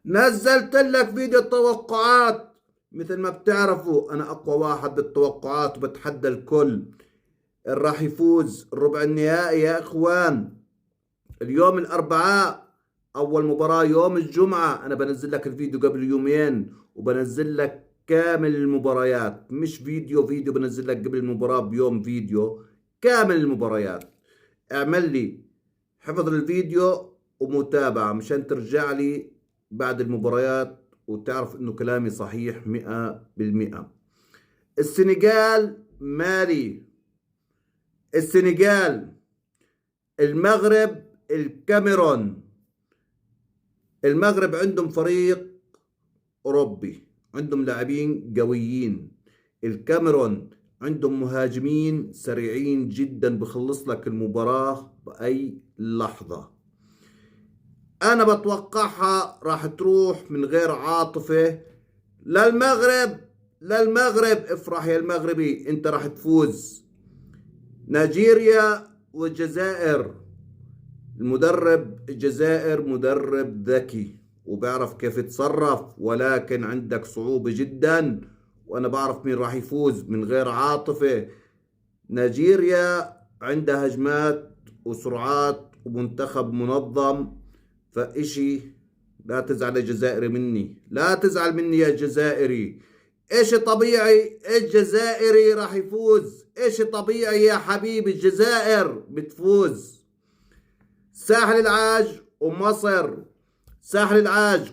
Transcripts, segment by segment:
نزلت لك فيديو التوقعات. مثل ما بتعرفوا انا اقوى واحد بالتوقعات وبتحدى الكل. راح يفوز الربع النهائي يا اخوان. اليوم الاربعاء اول مباراة يوم الجمعة. انا بنزل لك الفيديو قبل يومين وبنزل لك كامل المباريات، مش فيديو بنزل لك قبل المباراة بيوم فيديو كامل المباريات. اعمل لي حفظ الفيديو ومتابعة مشان ترجع لي بعد المباريات وتعرف انه كلامي صحيح 100%. السنغال مالي، السنغال، المغرب، الكاميرون. المغرب عندهم فريق أوروبي، عندهم لاعبين قويين. الكاميرون عندهم مهاجمين سريعين جدا بخلص لك المباراة بأي لحظة. أنا بتوقعها راح تروح من غير عاطفة للمغرب. للمغرب افرح يا المغربي، انت راح تفوز. نيجيريا والجزائر. المدرب الجزائر مدرب ذكي وبيعرف كيف يتصرف، ولكن عندك صعوبة جدا، وانا بعرف مين راح يفوز من غير عاطفة. نيجيريا عندها هجمات وسرعات ومنتخب منظم، فإشي. لا تزعل يا جزائري مني، لا تزعل مني يا جزائري. إشي طبيعي الجزائري راح يفوز، إشي طبيعي يا حبيبي، الجزائر بتفوز. ساحل العاج ومصر. ساحل العاج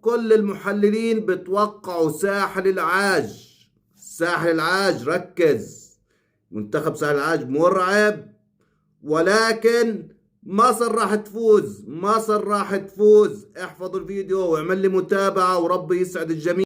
كل المحللين بتوقعوا ساحل العاج. ساحل العاج ركز، منتخب ساحل العاج مرعب، ولكن مصر راح تفوز. مصر راح تفوز. احفظوا الفيديو واعمل لي متابعة وربي يسعد الجميع.